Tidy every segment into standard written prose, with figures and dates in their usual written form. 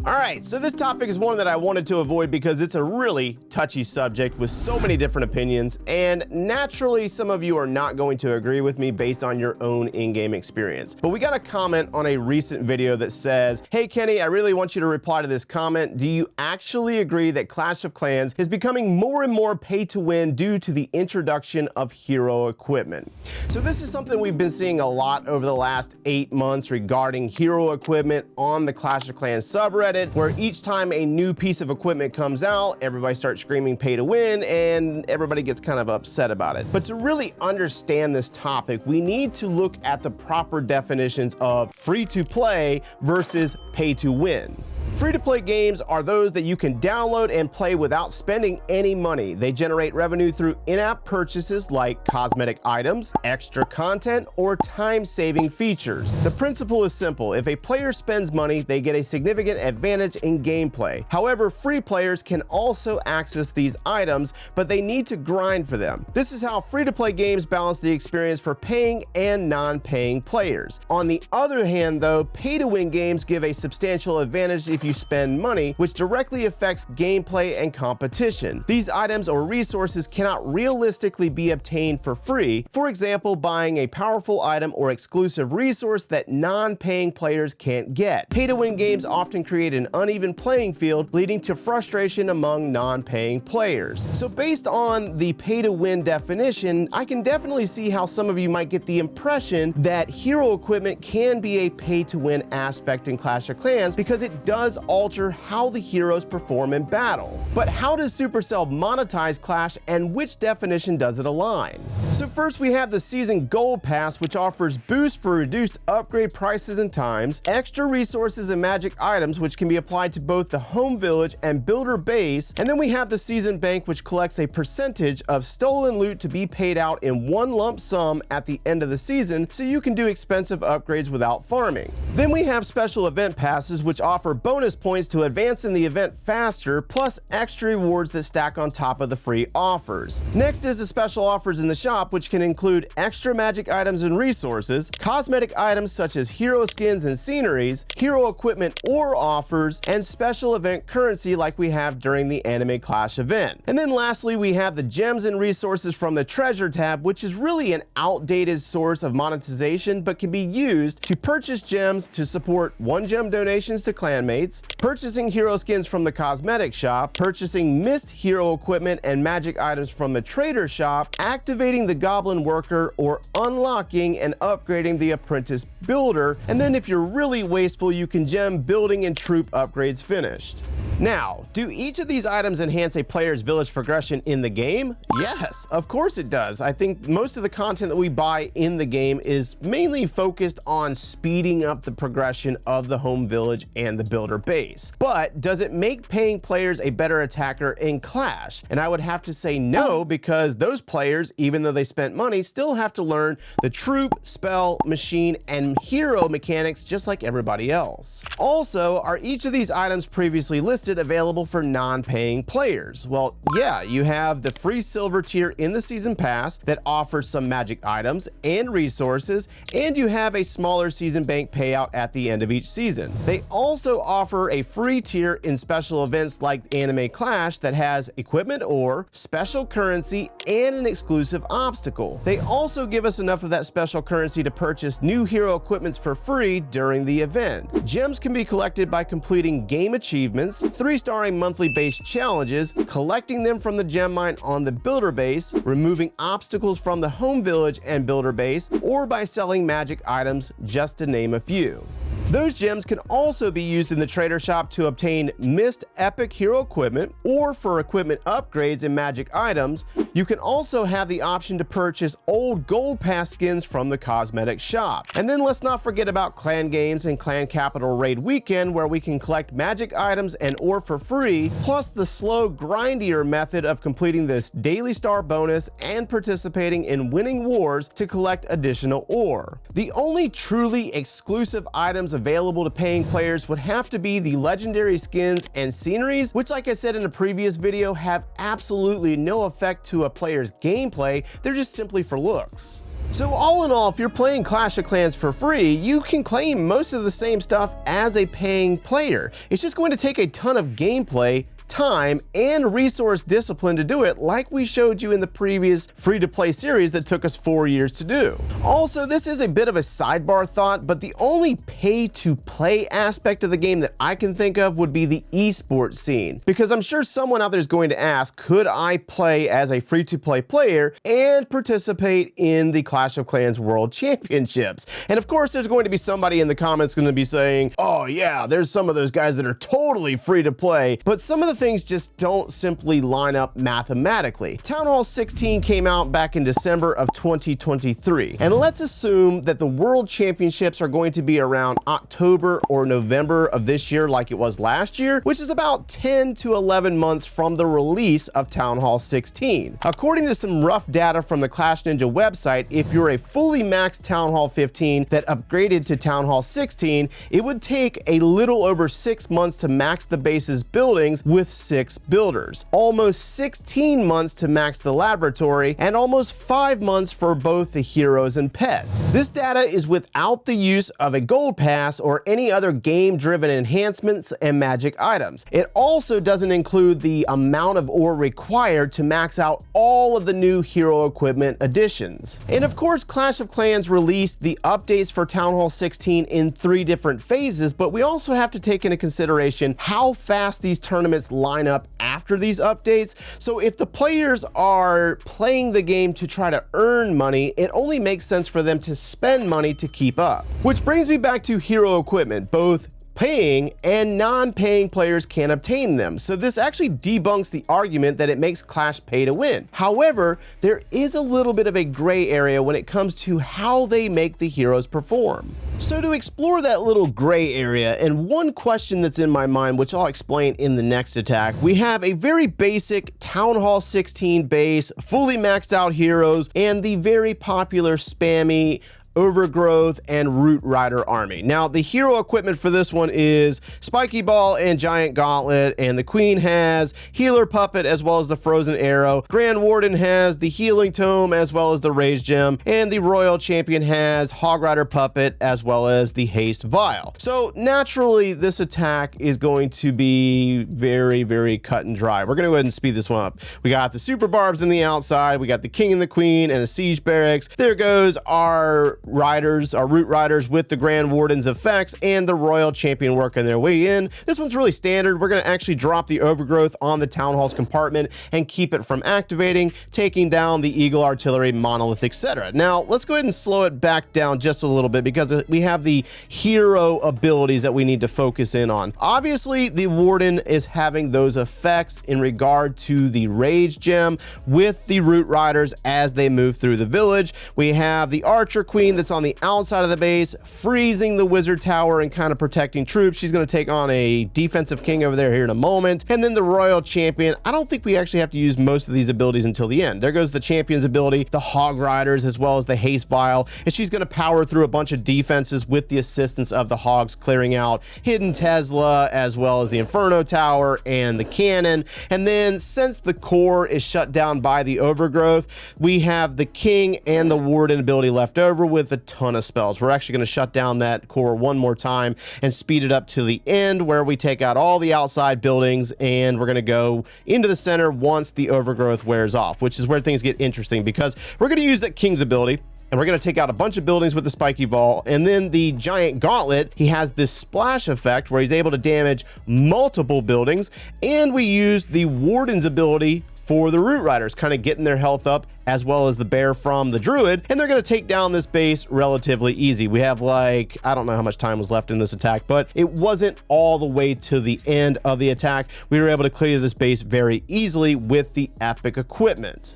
Alright, so this topic is one that I wanted to avoid because it's a really touchy subject with so many different opinions, and naturally some of you are not going to agree with me based on your own in-game experience. But we got a comment on a recent video that says, "Hey Kenny, I really want you to reply to this comment. Do you actually agree that Clash of Clans is becoming more and more pay to win due to the introduction of hero equipment?" So this is something we've been seeing a lot over the last 8 months regarding hero equipment on the Clash of Clans subreddit, where each time a new piece of equipment comes out, everybody starts screaming pay to win and everybody gets kind of upset about it. But to really understand this topic, we need to look at the proper definitions of free to play versus pay to win. Free-to-play games are those that you can download and play without spending any money. They generate revenue through in-app purchases like cosmetic items, extra content, or time-saving features. The principle is simple. If a player spends money, they get a significant advantage in gameplay. However, free players can also access these items, but they need to grind for them. This is how free-to-play games balance the experience for paying and non-paying players. On the other hand, though, pay-to-win games give a substantial advantage if you spend money, which directly affects gameplay and competition. These items or resources cannot realistically be obtained for free, for example, buying a powerful item or exclusive resource that non-paying players can't get. Pay-to-win games often create an uneven playing field, leading to frustration among non-paying players. So based on the pay-to-win definition, I can definitely see how some of you might get the impression that hero equipment can be a pay-to-win aspect in Clash of Clans because it does alter how the heroes perform in battle. But how does Supercell monetize Clash, and which definition does it align? So first we have the Season Gold Pass, which offers boosts for reduced upgrade prices and times, extra resources and magic items which can be applied to both the home village and builder base, and then we have the Season Bank, which collects a percentage of stolen loot to be paid out in one lump sum at the end of the season, so you can do expensive upgrades without farming. Then we have Special Event Passes, which offer bonus points to advance in the event faster, plus extra rewards that stack on top of the free offers. Next is the special offers in the shop, which can include extra magic items and resources, cosmetic items such as hero skins and sceneries, hero equipment or offers, and special event currency like we have during the Anime Clash event. And then lastly, we have the gems and resources from the treasure tab, which is really an outdated source of monetization, but can be used to purchase gems to support 1-gem donations to clanmates, purchasing hero skins from the cosmetic shop, purchasing missed hero equipment and magic items from the trader shop, activating the goblin worker, or unlocking and upgrading the apprentice builder. And then if you're really wasteful, you can gem building and troop upgrades finished. Now, do each of these items enhance a player's village progression in the game? Yes, of course it does. I think most of the content that we buy in the game is mainly focused on speeding up the progression of the home village and the builder base. But does it make paying players a better attacker in Clash? And I would have to say no, because those players, even though they spent money, still have to learn the troop, spell, machine, and hero mechanics just like everybody else. Also, are each of these items previously listed available for non-paying players? Well, yeah, you have the free silver tier in the season pass that offers some magic items and resources, and you have a smaller season bank payout at the end of each season. They also offer a free tier in special events like Anime Clash that has equipment ore, special currency, and an exclusive obstacle. They also give us enough of that special currency to purchase new hero equipments for free during the event. Gems can be collected by completing game achievements, 3-starring monthly base challenges, collecting them from the gem mine on the builder base, removing obstacles from the home village and builder base, or by selling magic items, just to name a few. Those gems can also be used in the trader shop to obtain missed epic hero equipment or for equipment upgrades and magic items. You can also have the option to purchase old gold pass skins from the cosmetic shop. And then let's not forget about clan games and clan capital raid weekend, where we can collect magic items and ore for free, plus the slow grindier method of completing this daily star bonus and participating in winning wars to collect additional ore. The only truly exclusive items available to paying players would have to be the legendary skins and sceneries, which, like I said in a previous video, have absolutely no effect to a player's gameplay. They're just simply for looks. So all in all, if you're playing Clash of Clans for free, you can claim most of the same stuff as a paying player. It's just going to take a ton of gameplay, time, and resource discipline to do it, like we showed you in the previous free-to-play series that took us 4 years to do. Also, this is a bit of a sidebar thought, but the only pay-to-play aspect of the game that I can think of would be the esports scene, because I'm sure someone out there is going to ask, could I play as a free-to-play player and participate in the Clash of Clans World Championships? And of course, there's going to be somebody in the comments going to be saying, oh yeah, there's some of those guys that are totally free to play, but some of the things just don't simply line up mathematically. Town Hall 16 came out back in December of 2023, and let's assume that the World Championships are going to be around October or November of this year like it was last year, which is about 10 to 11 months from the release of Town Hall 16. According to some rough data from the Clash Ninja website, if you're a fully maxed Town Hall 15 that upgraded to Town Hall 16, it would take a little over 6 months to max the base's buildings with 6 builders, almost 16 months to max the laboratory, and almost 5 months for both the heroes and pets. This data is without the use of a gold pass or any other game-driven enhancements and magic items. It also doesn't include the amount of ore required to max out all of the new hero equipment additions. And of course, Clash of Clans released the updates for Town Hall 16 in 3 different phases, but we also have to take into consideration how fast these tournaments line up after these updates. So if the players are playing the game to try to earn money, it only makes sense for them to spend money to keep up. Which brings me back to hero equipment. Both paying and non-paying players can obtain them. So this actually debunks the argument that it makes Clash pay to win. However, there is a little bit of a gray area when it comes to how they make the heroes perform. So to explore that little gray area, and one question that's in my mind, which I'll explain in the next attack, we have a very basic Town Hall 16 base, fully maxed out heroes, and the very popular spammy Overgrowth and Root Rider army. Now, the hero equipment for this one is Spiky Ball and Giant Gauntlet, and the Queen has Healer Puppet as well as the Frozen Arrow. Grand Warden has the Healing Tome as well as the Rage Gem, and the Royal Champion has Hog Rider Puppet as well as the Haste Vial. So naturally, this attack is going to be very, very cut and dry. We're gonna go ahead and speed this one up. We got the Super Barbs in the outside, we got the King and the Queen and a Siege Barracks. There goes our riders, our Root Riders with the Grand Warden's effects and the Royal Champion working their way in. This one's really standard. We're going to actually drop the Overgrowth on the Town Hall's compartment and keep it from activating, taking down the Eagle Artillery, Monolith, etc. Now, let's go ahead and slow it back down just a little bit because we have the hero abilities that we need to focus in on. Obviously, the Warden is having those effects in regard to the Rage Gem with the Root Riders as they move through the village. We have the Archer Queen that's on the outside of the base, freezing the Wizard Tower and kind of protecting troops. She's going to take on a defensive king over there here in a moment. And then the Royal Champion, I don't think we actually have to use most of these abilities until the end. There goes the Champion's ability, the Hog Riders, as well as the Haste Vial, and she's going to power through a bunch of defenses with the assistance of the Hogs, clearing out Hidden Tesla, as well as the Inferno Tower and the Cannon. And then since the core is shut down by the Overgrowth, we have the King and the Warden ability left over with a ton of spells. We're actually going to shut down that core one more time and speed it up to the end where we take out all the outside buildings, and we're going to go into the center once the Overgrowth wears off, which is where things get interesting because we're going to use that King's ability and we're going to take out a bunch of buildings with the Spiky Ball. And then the Giant Gauntlet, he has this splash effect where he's able to damage multiple buildings, and we use the Warden's ability for the Root Riders, kind of getting their health up, as well as the bear from the Druid, and they're going to take down this base relatively easy. We have like, I don't know how much time was left in this attack, but it wasn't all the way to the end of the attack. We were able to clear this base very easily with the epic equipment.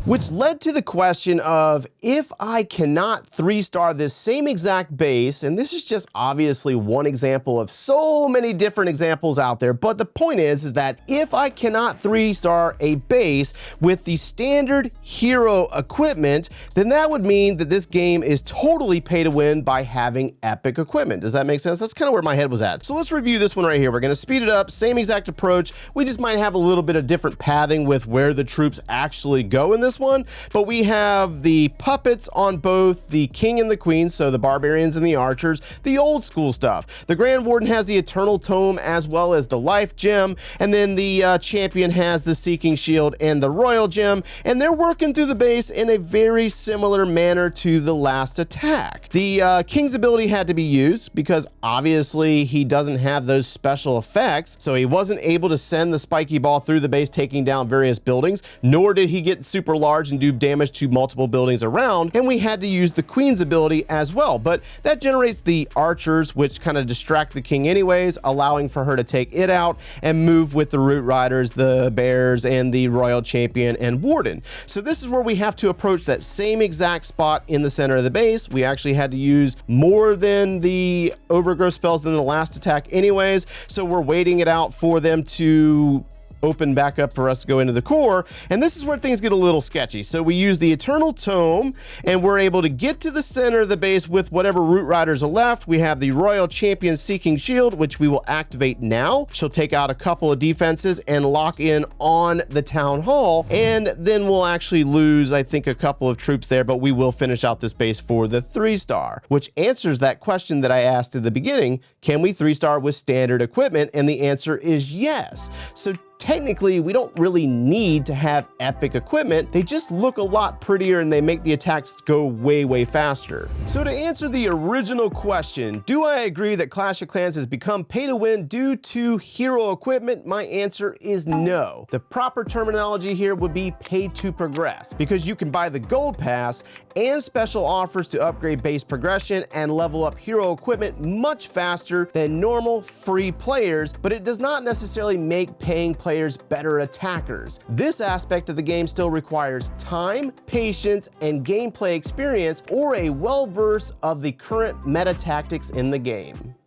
Which led to the question of, if I cannot 3-star this same exact base, and this is just obviously one example of so many different examples out there, but the point is that if I cannot 3-star a base with the standard hero equipment, then that would mean that this game is totally pay to win by having epic equipment. Does that make sense? That's kind of where my head was at. So let's review this one right here. We're going to speed it up, same exact approach. We just might have a little bit of different pathing with where the troops actually go in this one, but we have the puppets on both the king and the queen, so the barbarians and the archers, the old school stuff. The Grand Warden has the Eternal Tome as well as the Life Gem, and then the champion has the Seeking Shield and the Royal Gem, and they're working through the base in a very similar manner to the last attack. The king's ability had to be used because obviously he doesn't have those special effects, so he wasn't able to send the spiky ball through the base taking down various buildings, nor did he get super large and do damage to multiple buildings around, and we had to use the queen's ability as well, but that generates the archers, which kind of distract the king anyways, allowing for her to take it out and move with the root riders, the bears, and the royal champion and warden. So this is where we have to approach that same exact spot in the center of the base. We actually had to use more than the overgrowth spells than the last attack anyways, so we're waiting it out for them to open back up for us to go into the core, and this is where things get a little sketchy. So we use the Eternal Tome, and we're able to get to the center of the base with whatever root riders are left. We have the Royal Champion Seeking Shield, which we will activate now. She'll take out a couple of defenses and lock in on the Town Hall, and then we'll actually lose, I think, a couple of troops there, but we will finish out this base for the 3-star, which answers that question that I asked at the beginning. Can we 3-star with standard equipment? And the answer is yes. So technically, we don't really need to have epic equipment. They just look a lot prettier and they make the attacks go way, way faster. So to answer the original question, do I agree that Clash of Clans has become pay to win due to hero equipment? My answer is no. The proper terminology here would be pay to progress, because you can buy the gold pass and special offers to upgrade base progression and level up hero equipment much faster than normal free players, but it does not necessarily make paying players better attackers. This aspect of the game still requires time, patience, and gameplay experience, or a well-versed of the current meta tactics in the game.